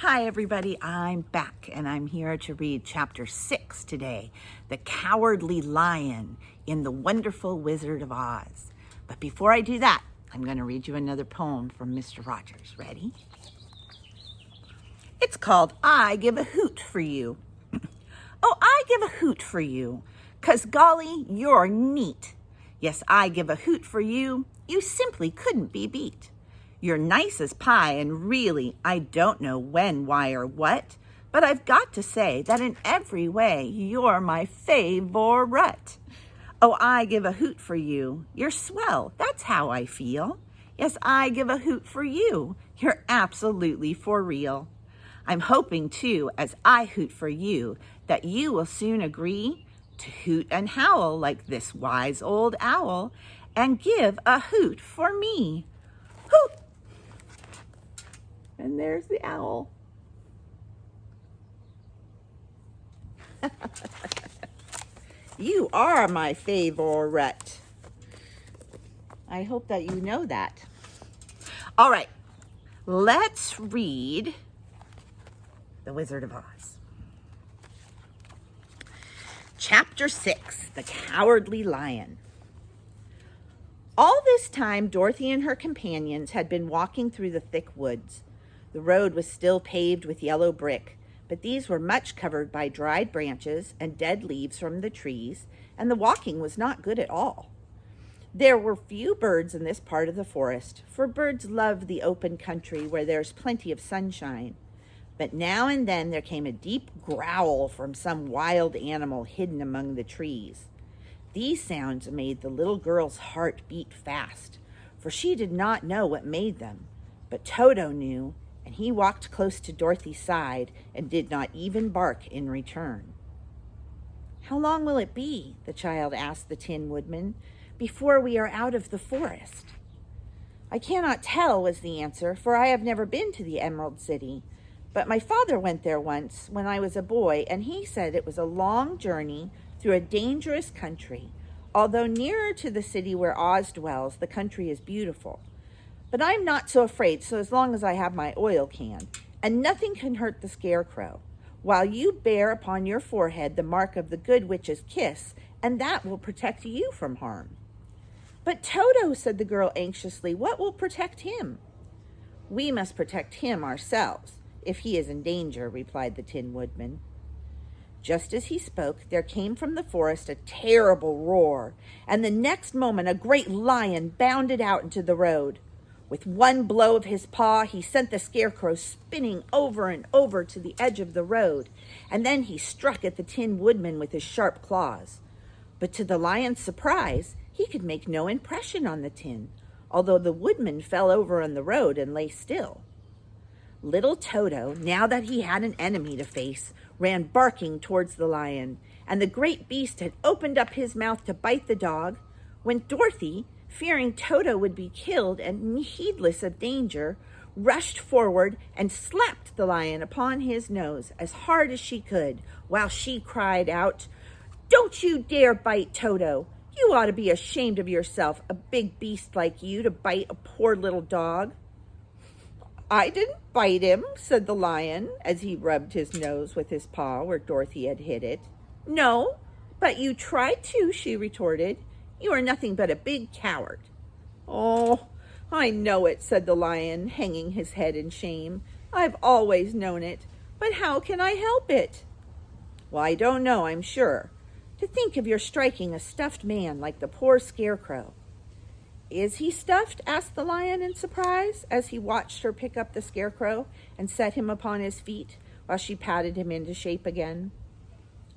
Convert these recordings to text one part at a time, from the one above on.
Hi everybody, I'm back and I'm here to read chapter 6 today, The Cowardly Lion in The Wonderful Wizard of Oz. But before I do that, I'm going to read you another poem from Mr. Rogers. Ready? It's called I Give a Hoot for You. Oh, I give a hoot for you, 'cause golly, you're neat. Yes, I give a hoot for you, you simply couldn't be beat. You're nice as pie, and really, I don't know when, why, or what, but I've got to say that in every way, you're my favorite. Oh, I give a hoot for you. You're swell, that's how I feel. Yes, I give a hoot for you. You're absolutely for real. I'm hoping, too, as I hoot for you, that you will soon agree to hoot and howl like this wise old owl and give a hoot for me. Hoot! And there's the owl. You are my favorite. I hope that you know that. All right, let's read The Wizard of Oz. Chapter 6, The Cowardly Lion. All this time, Dorothy and her companions had been walking through the thick woods. The road was still paved with yellow brick, but these were much covered by dried branches and dead leaves from the trees, and the walking was not good at all. There were few birds in this part of the forest, for birds love the open country where there's plenty of sunshine. But now and then there came a deep growl from some wild animal hidden among the trees. These sounds made the little girl's heart beat fast, for she did not know what made them. But Toto knew, and he walked close to Dorothy's side and did not even bark in return. "How long will it be," the child asked the Tin Woodman, "before we are out of the forest?" "I cannot tell," was the answer, "for I have never been to the Emerald City. But my father went there once when I was a boy, and he said it was a long journey through a dangerous country. Although nearer to the city where Oz dwells, the country is beautiful. But I'm not so afraid so as long as I have my oil can, and nothing can hurt the Scarecrow, while you bear upon your forehead the mark of the Good Witch's kiss, and that will protect you from harm." "But Toto," said the girl anxiously, "what will protect him?" "We must protect him ourselves, if he is in danger," replied the Tin Woodman. Just as he spoke, there came from the forest a terrible roar, and the next moment a great lion bounded out into the road. With one blow of his paw, he sent the Scarecrow spinning over and over to the edge of the road, and then he struck at the Tin Woodman with his sharp claws. But to the lion's surprise, he could make no impression on the tin, although the woodman fell over on the road and lay still. Little Toto, now that he had an enemy to face, ran barking towards the lion, and the great beast had opened up his mouth to bite the dog, when Dorothy, fearing Toto would be killed and heedless of danger, rushed forward and slapped the lion upon his nose as hard as she could, while she cried out, "Don't you dare bite Toto! You ought to be ashamed of yourself, a big beast like you, to bite a poor little dog." "I didn't bite him," said the lion, as he rubbed his nose with his paw where Dorothy had hit it. "No, but you tried to," she retorted. "You are nothing but a big coward." "Oh, I know it," said the lion, hanging his head in shame. "I've always known it, but how can I help it?" "Well, I don't know, I'm sure. To think of your striking a stuffed man like the poor Scarecrow." "Is he stuffed?" asked the lion in surprise, as he watched her pick up the Scarecrow and set him upon his feet while she patted him into shape again.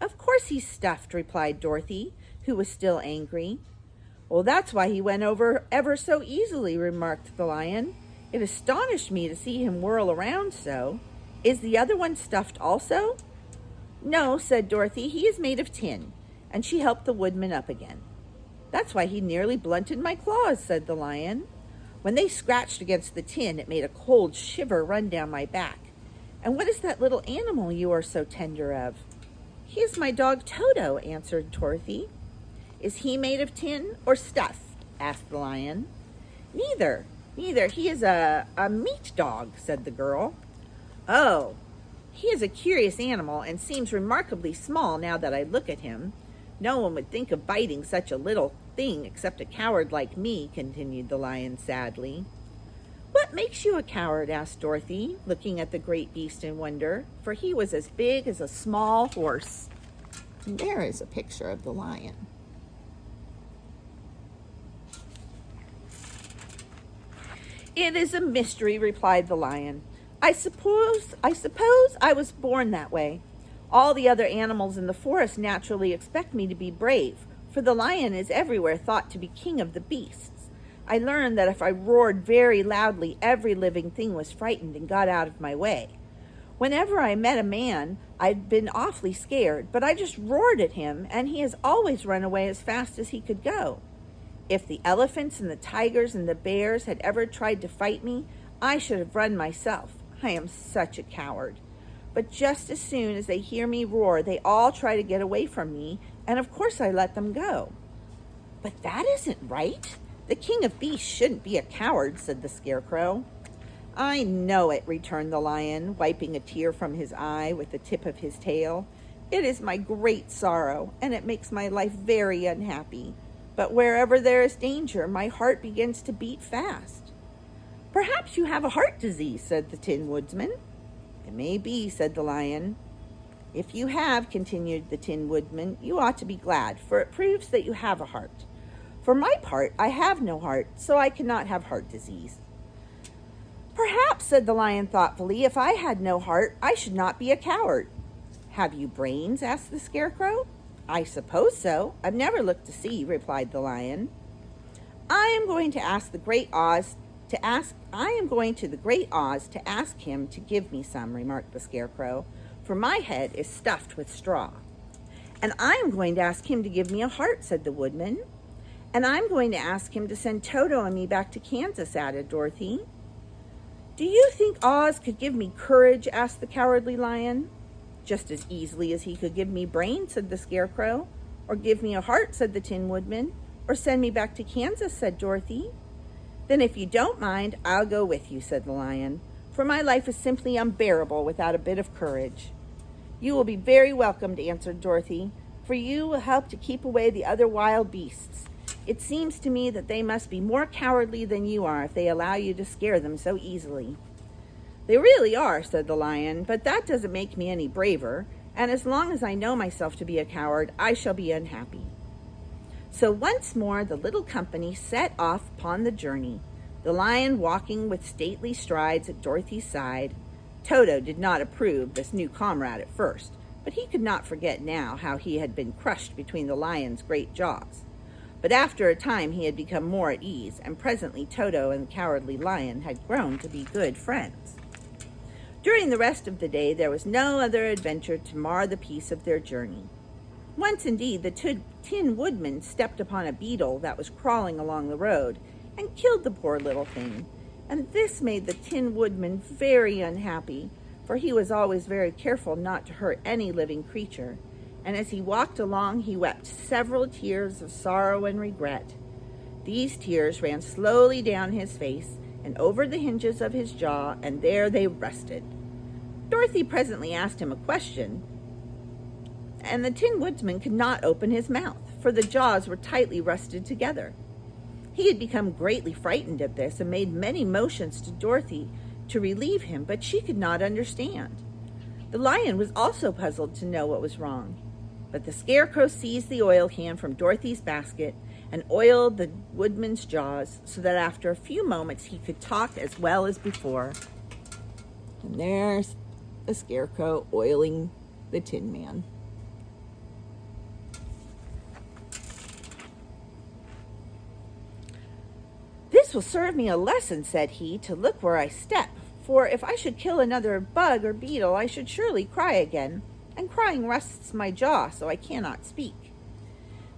"Of course he's stuffed," replied Dorothy, who was still angry. "Well, that's why he went over ever so easily," remarked the lion. "It astonished me to see him whirl around so. Is the other one stuffed also?" "No," said Dorothy, "he is made of tin," and she helped the woodman up again. "That's why he nearly blunted my claws," said the lion. "When they scratched against the tin, it made a cold shiver run down my back. And what is that little animal you are so tender of?" "He is my dog Toto," answered Dorothy. "Is he made of tin or stuffed?" asked the lion. "Neither. He is a meat dog," said the girl. "Oh, he is a curious animal and seems remarkably small now that I look at him. No one would think of biting such a little thing except a coward like me," continued the lion sadly. "What makes you a coward?" asked Dorothy, looking at the great beast in wonder, for he was as big as a small horse. And there is a picture of the lion. "It is a mystery," replied the lion. I suppose I was born that way. All the other animals in the forest naturally expect me to be brave, for the lion is everywhere thought to be king of the beasts. I learned that if I roared very loudly, every living thing was frightened and got out of my way. Whenever I met a man, I'd been awfully scared, but I just roared at him, and he has always run away as fast as he could go. If the elephants and the tigers and the bears had ever tried to fight me, I should have run myself. I am such a coward. But just as soon as they hear me roar, they all try to get away from me, and of course I let them go." "But that isn't right. The king of beasts shouldn't be a coward," said the Scarecrow. "I know it," returned the lion, wiping a tear from his eye with the tip of his tail. "It is my great sorrow, and it makes my life very unhappy. But wherever there is danger, my heart begins to beat fast." "Perhaps you have a heart disease," said the Tin Woodman. "It may be," said the lion. "If you have," continued the Tin Woodman, "you ought to be glad, for it proves that you have a heart. For my part, I have no heart, so I cannot have heart disease." "Perhaps," said the lion thoughtfully, "if I had no heart, I should not be a coward." "Have you brains?" asked the Scarecrow. "I suppose so. I've never looked to see," replied the lion. I am going to the Great Oz to ask him to give me some," remarked the Scarecrow, "for my head is stuffed with straw." "And I am going to ask him to give me a heart," said the Woodman. "And I'm going to ask him to send Toto and me back to Kansas," added Dorothy. "Do you think Oz could give me courage?" asked the Cowardly Lion. "Just as easily as he could give me brains," said the Scarecrow. "Or give me a heart," said the Tin Woodman. "Or send me back to Kansas," said Dorothy. "Then if you don't mind, I'll go with you," said the lion, "for my life is simply unbearable without a bit of courage." "You will be very welcomed," answered Dorothy, "for you will help to keep away the other wild beasts. It seems to me that they must be more cowardly than you are if they allow you to scare them so easily." "They really are," said the lion, "but that doesn't make me any braver, and as long as I know myself to be a coward, I shall be unhappy." So once more the little company set off upon the journey, the lion walking with stately strides at Dorothy's side. Toto did not approve this new comrade at first, but he could not forget now how he had been crushed between the lion's great jaws. But after a time he had become more at ease, and presently Toto and the Cowardly Lion had grown to be good friends. During the rest of the day there was no other adventure to mar the peace of their journey. Once, indeed, the Tin Woodman stepped upon a beetle that was crawling along the road and killed the poor little thing, and this made the Tin Woodman very unhappy, for he was always very careful not to hurt any living creature, and as he walked along he wept several tears of sorrow and regret. These tears ran slowly down his face and over the hinges of his jaw, and there they rested. Dorothy presently asked him a question, and the Tin Woodman could not open his mouth, for the jaws were tightly rusted together. He had become greatly frightened at this and made many motions to Dorothy to relieve him, but she could not understand. The lion was also puzzled to know what was wrong, but the Scarecrow seized the oil can from Dorothy's basket and oiled the Woodman's jaws so that after a few moments he could talk as well as before. And there's the Scarecrow oiling the Tin Man. "This will serve me a lesson," said he, "to look where I step, for if I should kill another bug or beetle, I should surely cry again, and crying rusts my jaw so I cannot speak."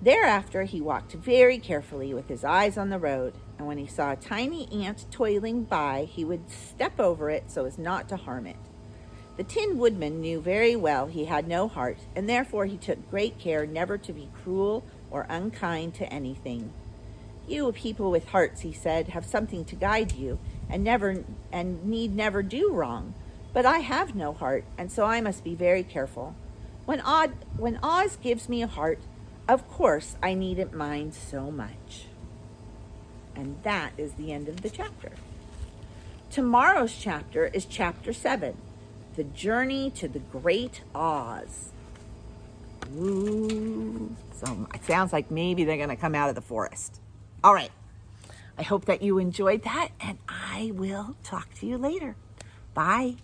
Thereafter he walked very carefully with his eyes on the road, and when he saw a tiny ant toiling by, he would step over it so as not to harm it. The Tin Woodman knew very well he had no heart, and therefore he took great care never to be cruel or unkind to anything. "You people with hearts," he said, "have something to guide you, and need never do wrong. But I have no heart, and so I must be very careful. When Oz gives me a heart, of course I needn't mind so much. And that is the end of the chapter. Tomorrow's chapter is chapter 7, The Journey to the Great Oz. Ooh, so it sounds like maybe they're going to come out of the forest. All right. I hope that you enjoyed that, and I will talk to you later. Bye.